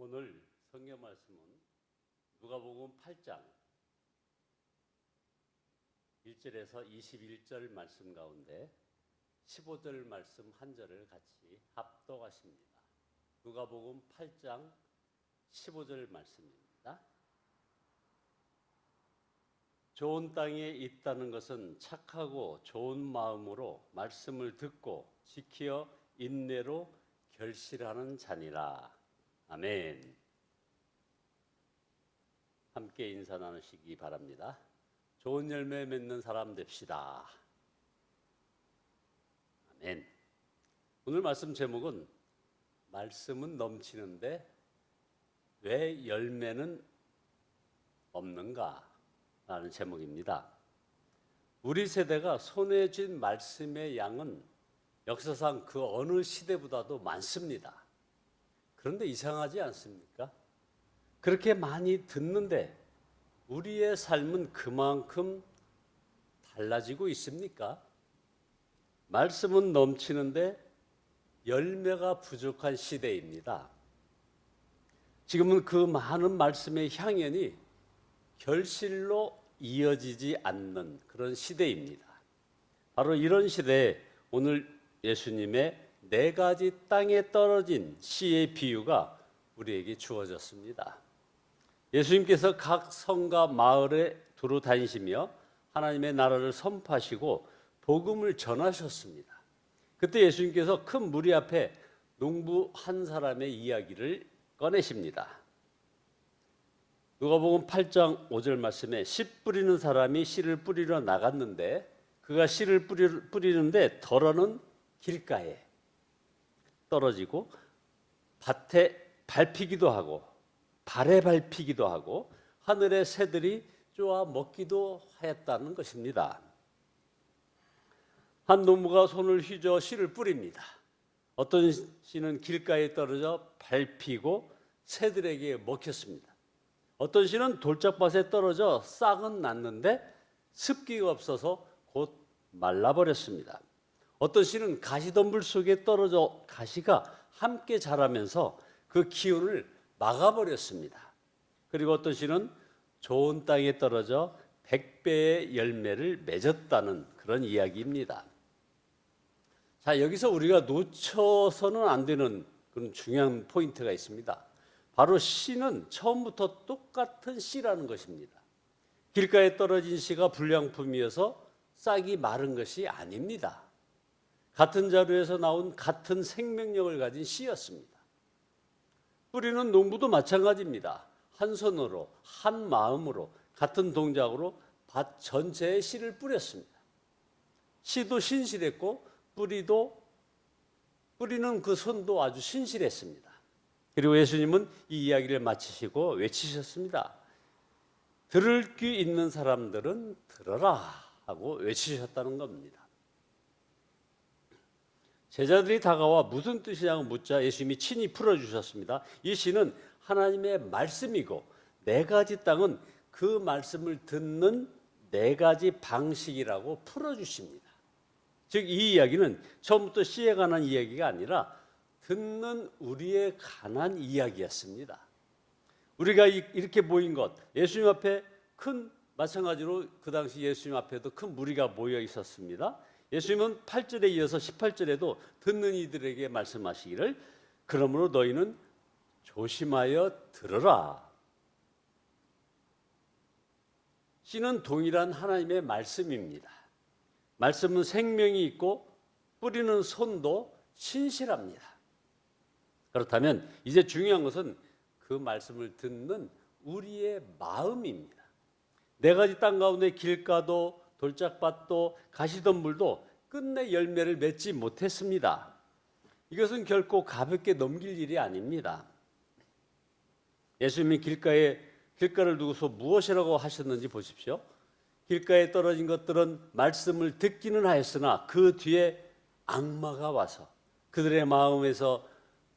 오늘 성경 말씀은 누가복음 8장 1절에서 21절 말씀 가운데 15절 말씀 한 절을 같이 합독하십니다. 누가복음 8장 15절 말씀입니다. 좋은 땅에 있다는 것은 착하고 좋은 마음으로 말씀을 듣고 지키어 인내로 결실하는 자니라. 아멘. 함께 인사 나누시기 바랍니다. 좋은 열매 맺는 사람 됩시다. 아멘. 오늘 말씀 제목은 말씀은 넘치는데 왜 열매는 없는가? 라는 제목입니다. 우리 세대가 손에 쥔 말씀의 양은 역사상 그 어느 시대보다도 많습니다. 그런데 이상하지 않습니까? 그렇게 많이 듣는데 우리의 삶은 그만큼 달라지고 있습니까? 말씀은 넘치는데 열매가 부족한 시대입니다. 지금은 그 많은 말씀의 향연이 결실로 이어지지 않는 그런 시대입니다. 바로 이런 시대에 오늘 예수님의 4가지 땅에 떨어진 씨의 비유가 우리에게 주어졌습니다. 예수님께서 각 성과 마을에 두루 다니시며 하나님의 나라를 선포하시고 복음을 전하셨습니다. 그때 예수님께서 큰 무리 앞에 농부 한 사람의 이야기를 꺼내십니다. 누가복음 8장 5절 말씀에 씨 뿌리는 사람이 씨를 뿌리러 나갔는데 그가 씨를 뿌리는데 덜어는 길가에 떨어지고 밭에 밟히기도 하고 발에 밟히기도 하고 하늘의 새들이 쪼아 먹기도 하였다는 것입니다. 한 농부가 손을 휘저 씨를 뿌립니다. 어떤 씨는 길가에 떨어져 밟히고 새들에게 먹혔습니다. 어떤 씨는 돌짝밭에 떨어져 싹은 났는데 습기가 없어서 곧 말라버렸습니다. 어떤 씨는 가시덤불 속에 떨어져 가시가 함께 자라면서 그 기운을 막아버렸습니다. 그리고 어떤 씨는 좋은 땅에 떨어져 100배의 열매를 맺었다는 그런 이야기입니다. 자, 여기서 우리가 놓쳐서는 안 되는 그런 중요한 포인트가 있습니다. 바로 씨는 처음부터 똑같은 씨라는 것입니다. 길가에 떨어진 씨가 불량품이어서 싹이 마른 것이 아닙니다. 같은 자루에서 나온 같은 생명력을 가진 씨였습니다. 뿌리는 농부도 마찬가지입니다. 한 손으로 한 마음으로 같은 동작으로 밭 전체에 씨를 뿌렸습니다. 씨도 신실했고 뿌리는 그 손도 아주 신실했습니다. 그리고 예수님은 이 이야기를 마치시고 외치셨습니다. 들을 귀 있는 사람들은 들어라 하고 외치셨다는 겁니다. 제자들이 다가와 무슨 뜻이냐고 묻자 예수님이 친히 풀어주셨습니다. 이 씨는 하나님의 말씀이고 4가지 땅은 그 말씀을 듣는 4가지 방식이라고 풀어주십니다. 즉 이 이야기는 처음부터 씨에 관한 이야기가 아니라 듣는 우리에 관한 이야기였습니다. 우리가 이렇게 모인 것, 예수님 앞에 마찬가지로 그 당시 예수님 앞에도 큰 무리가 모여 있었습니다. 예수님은 8절에 이어서 18절에도 듣는 이들에게 말씀하시기를 그러므로 너희는 조심하여 들으라. 씨는 동일한 하나님의 말씀입니다. 말씀은 생명이 있고 뿌리는 손도 신실합니다. 그렇다면 이제 중요한 것은 그 말씀을 듣는 우리의 마음입니다. 4가지 땅 가운데 길가도 돌짝밭도 가시덤불도 끝내 열매를 맺지 못했습니다. 이것은 결코 가볍게 넘길 일이 아닙니다. 예수님이 길가를 두고서 무엇이라고 하셨는지 보십시오. 길가에 떨어진 것들은 말씀을 듣기는 하였으나 그 뒤에 악마가 와서 그들의 마음에서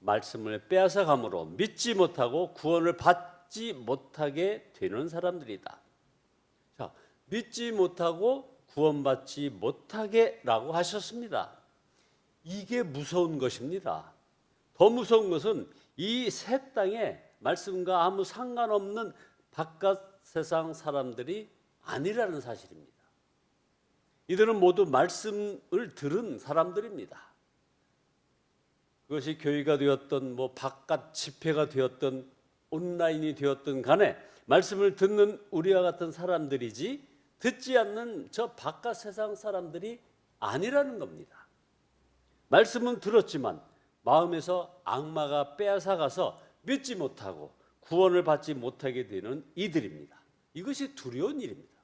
말씀을 빼앗아감으로 믿지 못하고 구원을 받지 못하게 되는 사람들이다. 자, 믿지 못하고 구원받지 못하게라고 하셨습니다. 이게 무서운 것입니다. 더 무서운 것은 이 새 땅에 말씀과 아무 상관없는 바깥 세상 사람들이 아니라는 사실입니다. 이들은 모두 말씀을 들은 사람들입니다. 그것이 교회가 되었던 바깥 집회가 되었던 온라인이 되었던 간에 말씀을 듣는 우리와 같은 사람들이지 듣지 않는 저 바깥 세상 사람들이 아니라는 겁니다. 말씀은 들었지만 마음에서 악마가 빼앗아가서 믿지 못하고 구원을 받지 못하게 되는 이들입니다. 이것이 두려운 일입니다.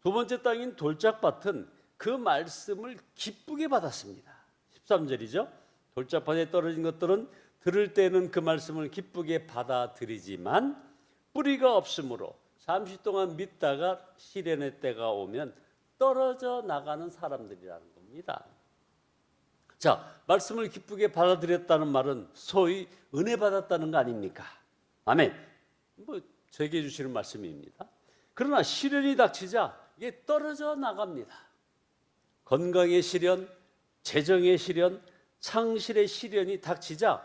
두 번째 땅인 돌짝밭은 그 말씀을 기쁘게 받았습니다. 13절이죠. 돌짝밭에 떨어진 것들은 들을 때는 그 말씀을 기쁘게 받아들이지만 뿌리가 없으므로 잠시 동안 믿다가 시련의 때가 오면 떨어져 나가는 사람들이라는 겁니다. 자, 말씀을 기쁘게 받아들였다는 말은 소위 은혜 받았다는 거 아닙니까? 아멘. 제게 주시는 말씀입니다. 그러나 시련이 닥치자 이게 떨어져 나갑니다. 건강의 시련, 재정의 시련, 창실의 시련이 닥치자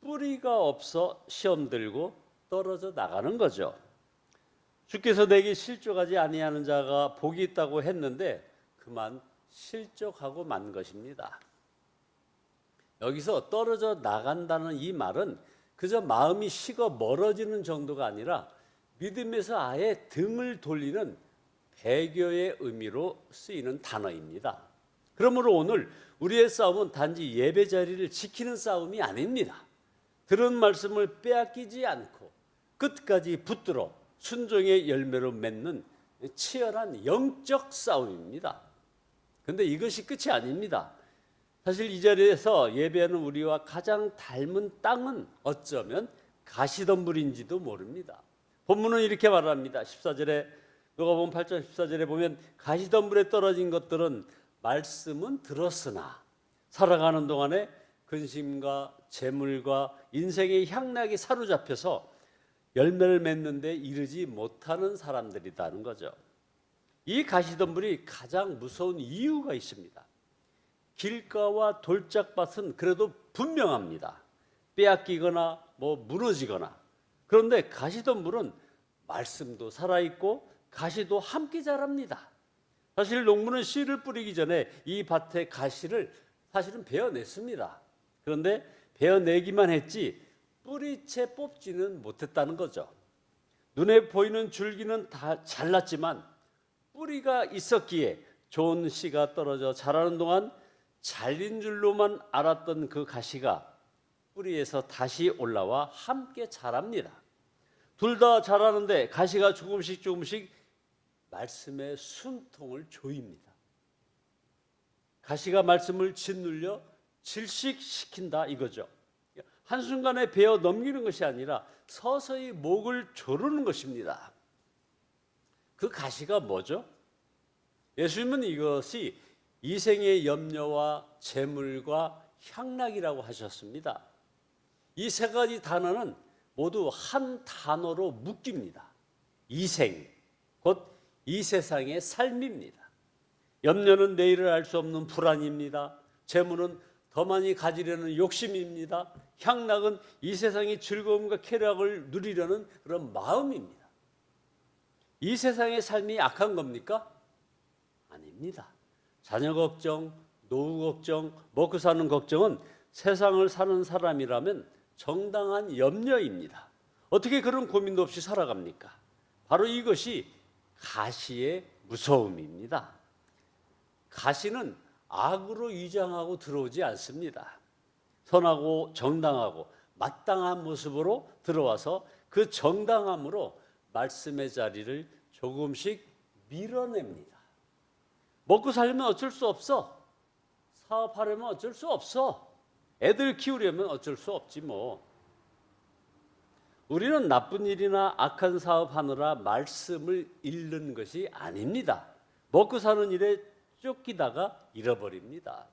뿌리가 없어 시험 들고 떨어져 나가는 거죠. 주께서 내게 실족하지 아니하는 자가 복이 있다고 했는데 그만 실족하고 만 것입니다. 여기서 떨어져 나간다는 이 말은 그저 마음이 식어 멀어지는 정도가 아니라 믿음에서 아예 등을 돌리는 배교의 의미로 쓰이는 단어입니다. 그러므로 오늘 우리의 싸움은 단지 예배 자리를 지키는 싸움이 아닙니다. 들은 말씀을 빼앗기지 않고 끝까지 붙들어 순종의 열매로 맺는 치열한 영적 싸움입니다. 그런데 이것이 끝이 아닙니다. 사실 이 자리에서 예배하는 우리와 가장 닮은 땅은 어쩌면 가시덤불인지도 모릅니다. 본문은 이렇게 말합니다. 14절에 누가복음 8장 14절에 보면 가시덤불에 떨어진 것들은 말씀은 들었으나 살아가는 동안에 근심과 재물과 인생의 향락이 사로잡혀서 열매를 맺는 데 이르지 못하는 사람들이라는 거죠. 이 가시덤불이 가장 무서운 이유가 있습니다. 길가와 돌짝밭은 그래도 분명합니다. 빼앗기거나 무너지거나. 그런데 가시덤불은 말씀도 살아있고 가시도 함께 자랍니다. 사실 농부는 씨를 뿌리기 전에 이 밭의 가시를 사실은 베어냈습니다. 그런데 베어내기만 했지 뿌리채 뽑지는 못했다는 거죠. 눈에 보이는 줄기는 다 잘났지만 뿌리가 있었기에 좋은 씨가 떨어져 자라는 동안 잘린 줄로만 알았던 그 가시가 뿌리에서 다시 올라와 함께 자랍니다. 둘 다 자라는데 가시가 조금씩 말씀의 숨통을 조입니다. 가시가 말씀을 짓눌려 질식시킨다 이거죠. 한순간에 베어 넘기는 것이 아니라 서서히 목을 조르는 것입니다. 그 가시가 뭐죠? 예수님은 이것이 이생의 염려와 재물과 향락이라고 하셨습니다. 이 세 가지 단어는 모두 한 단어로 묶입니다. 이생, 곧 이 세상의 삶입니다. 염려는 내일을 알 수 없는 불안입니다. 재물은 더 많이 가지려는 욕심입니다. 향락은 이 세상의 즐거움과 쾌락을 누리려는 그런 마음입니다. 이 세상의 삶이 악한 겁니까? 아닙니다. 자녀 걱정, 노후 걱정, 먹고 사는 걱정은 세상을 사는 사람이라면 정당한 염려입니다. 어떻게 그런 고민도 없이 살아갑니까? 바로 이것이 가시의 무서움입니다. 가시는 악으로 위장하고 들어오지 않습니다. 선하고 정당하고 마땅한 모습으로 들어와서 그 정당함으로 말씀의 자리를 조금씩 밀어냅니다. 먹고 살려면 어쩔 수 없어. 사업하려면 어쩔 수 없어. 애들 키우려면 어쩔 수 없지 뭐. 우리는 나쁜 일이나 악한 사업하느라 말씀을 잃는 것이 아닙니다. 먹고 사는 일에 쫓기다가 잃어버립니다.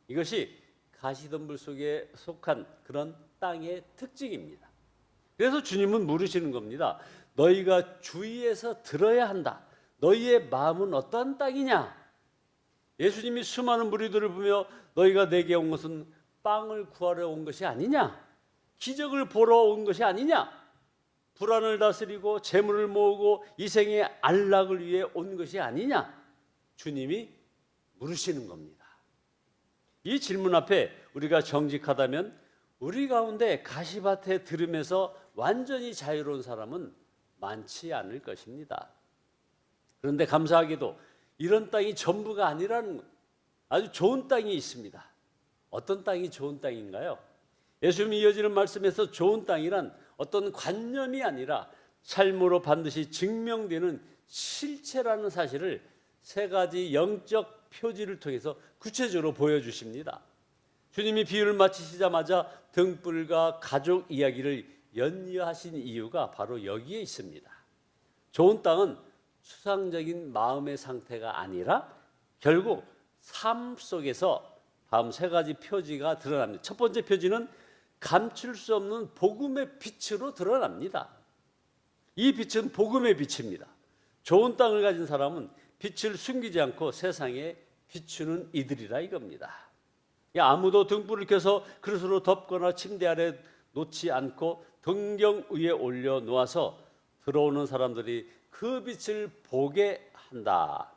이것이 가시덤불 속에 속한 그런 땅의 특징입니다. 그래서 주님은 물으시는 겁니다. 너희가 주의해서 들어야 한다. 너희의 마음은 어떠한 땅이냐? 예수님이 수많은 무리들을 보며 너희가 내게 온 것은 빵을 구하러 온 것이 아니냐? 기적을 보러 온 것이 아니냐? 불안을 다스리고 재물을 모으고 이생의 안락을 위해 온 것이 아니냐? 주님이 물으시는 겁니다. 이 질문 앞에 우리가 정직하다면 우리 가운데 가시밭에 들으면서 완전히 자유로운 사람은 많지 않을 것입니다. 그런데 감사하게도 이런 땅이 전부가 아니라는 아주 좋은 땅이 있습니다. 어떤 땅이 좋은 땅인가요? 예수님이 이어지는 말씀에서 좋은 땅이란 어떤 관념이 아니라 삶으로 반드시 증명되는 실체라는 사실을 세 가지 영적 표지를 통해서 구체적으로 보여주십니다. 주님이 비유를 마치시자마자 등불과 가족 이야기를 연이어하신 이유가 바로 여기에 있습니다. 좋은 땅은 추상적인 마음의 상태가 아니라 결국 삶 속에서 다음 세 가지 표지가 드러납니다. 첫 번째 표지는 감출 수 없는 복음의 빛으로 드러납니다. 이 빛은 복음의 빛입니다. 좋은 땅을 가진 사람은 빛을 숨기지 않고 세상에 비추는 이들이라 이겁니다. 아무도 등불을 켜서 그릇으로 덮거나 침대 아래 놓지 않고 등경 위에 올려 놓아서 들어오는 사람들이 그 빛을 보게 한다.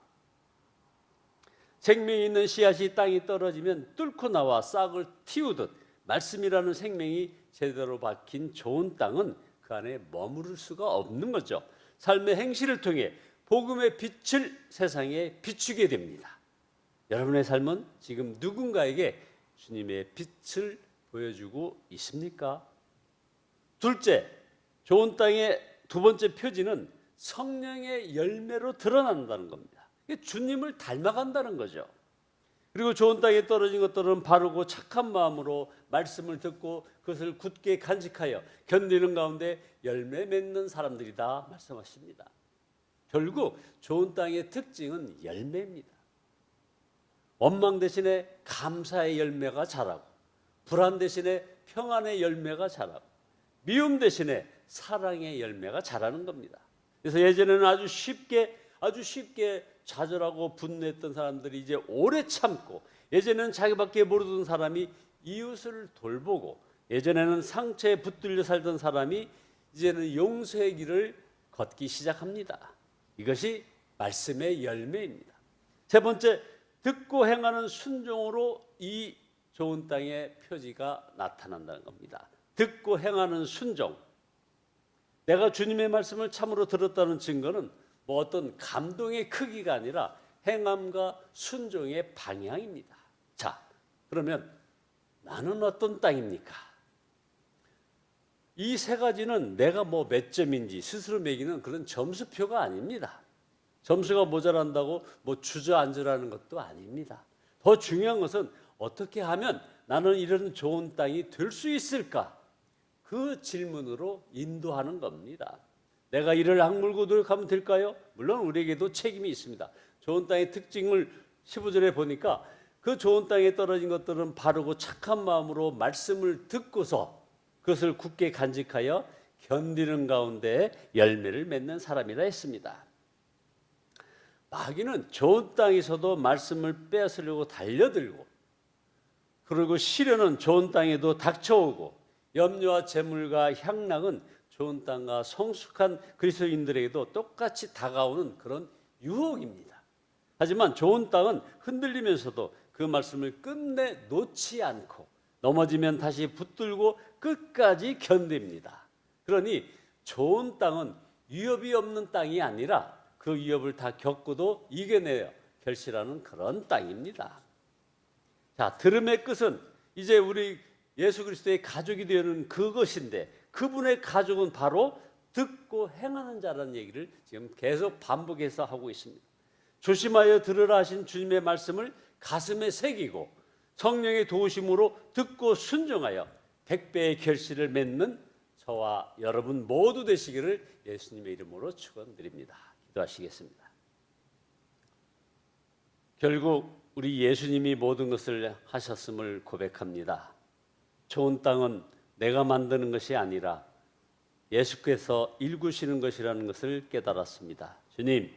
생명이 있는 씨앗이 땅에 떨어지면 뚫고 나와 싹을 틔우듯 말씀이라는 생명이 제대로 박힌 좋은 땅은 그 안에 머무를 수가 없는 거죠. 삶의 행실을 통해 복음의 빛을 세상에 비추게 됩니다. 여러분의 삶은 지금 누군가에게 주님의 빛을 보여주고 있습니까? 둘째, 좋은 땅의 두 번째 표지는 성령의 열매로 드러난다는 겁니다. 주님을 닮아간다는 거죠. 그리고 좋은 땅에 떨어진 것들은 바르고 착한 마음으로 말씀을 듣고 그것을 굳게 간직하여 견디는 가운데 열매 맺는 사람들이다 말씀하십니다. 결국 좋은 땅의 특징은 열매입니다. 원망 대신에 감사의 열매가 자라고, 불안 대신에 평안의 열매가 자라고, 미움 대신에 사랑의 열매가 자라는 겁니다. 그래서 예전에는 아주 쉽게 좌절하고 분노했던 사람들이 이제 오래 참고, 예전에는 자기밖에 모르던 사람이 이웃을 돌보고, 예전에는 상처에 붙들려 살던 사람이 이제는 용서의 길을 걷기 시작합니다. 이것이 말씀의 열매입니다. 세 번째, 듣고 행하는 순종으로 이 좋은 땅의 표지가 나타난다는 겁니다. 듣고 행하는 순종. 내가 주님의 말씀을 참으로 들었다는 증거는 뭐 어떤 감동의 크기가 아니라 행함과 순종의 방향입니다. 자, 그러면 나는 어떤 땅입니까? 이 세 가지는 내가 뭐 몇 점인지 스스로 매기는 그런 점수표가 아닙니다. 점수가 모자란다고 뭐 주저앉으라는 것도 아닙니다. 더 중요한 것은 어떻게 하면 나는 이런 좋은 땅이 될 수 있을까? 그 질문으로 인도하는 겁니다. 내가 이를 악물고 노력하면 될까요? 물론 우리에게도 책임이 있습니다. 좋은 땅의 특징을 15절에 보니까 그 좋은 땅에 떨어진 것들은 바르고 착한 마음으로 말씀을 듣고서 그것을 굳게 간직하여 견디는 가운데 열매를 맺는 사람이라 했습니다. 마귀는 좋은 땅에서도 말씀을 빼앗으려고 달려들고, 그리고 시련은 좋은 땅에도 닥쳐오고, 염려와 재물과 향락은 좋은 땅과 성숙한 그리스도인들에게도 똑같이 다가오는 그런 유혹입니다. 하지만 좋은 땅은 흔들리면서도 그 말씀을 끝내 놓지 않고 넘어지면 다시 붙들고 끝까지 견딥니다. 그러니 좋은 땅은 위협이 없는 땅이 아니라 그 위협을 다 겪고도 이겨내어 결실하는 그런 땅입니다. 자, 들음의 끝은 이제 우리 예수 그리스도의 가족이 되는 그것인데, 그분의 가족은 바로 듣고 행하는 자라는 얘기를 지금 계속 반복해서 하고 있습니다. 조심하여 들으라 하신 주님의 말씀을 가슴에 새기고 성령의 도우심으로 듣고 순종하여 100배의 결실을 맺는 저와 여러분 모두 되시기를 예수님의 이름으로 축원드립니다. 기도하시겠습니다. 결국 우리 예수님이 모든 것을 하셨음을 고백합니다. 좋은 땅은 내가 만드는 것이 아니라 예수께서 일구시는 것이라는 것을 깨달았습니다. 주님,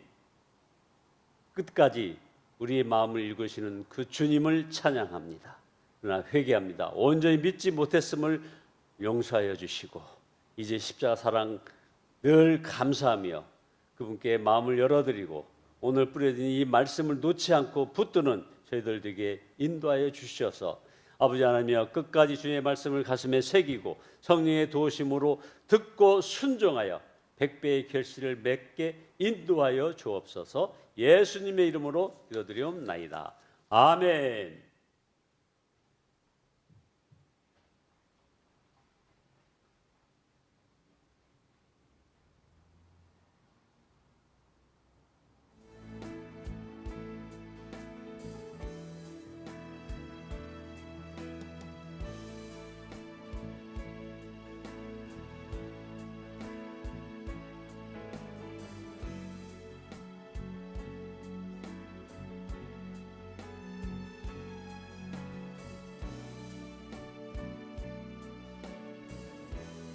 끝까지 우리의 마음을 읽으시는 그 주님을 찬양합니다. 그러나 회개합니다. 온전히 믿지 못했음을 용서하여 주시고 이제 십자가 사랑 늘 감사하며 그분께 마음을 열어드리고 오늘 뿌려진 이 말씀을 놓지 않고 붙드는 저희들에게 인도하여 주셔서 아버지 하나님이여 끝까지 주님의 말씀을 가슴에 새기고 성령의 도우심으로 듣고 순종하여 백배의 결실을 맺게 인도하여 주옵소서. 예수님의 이름으로 기도드리옵나이다. 아멘.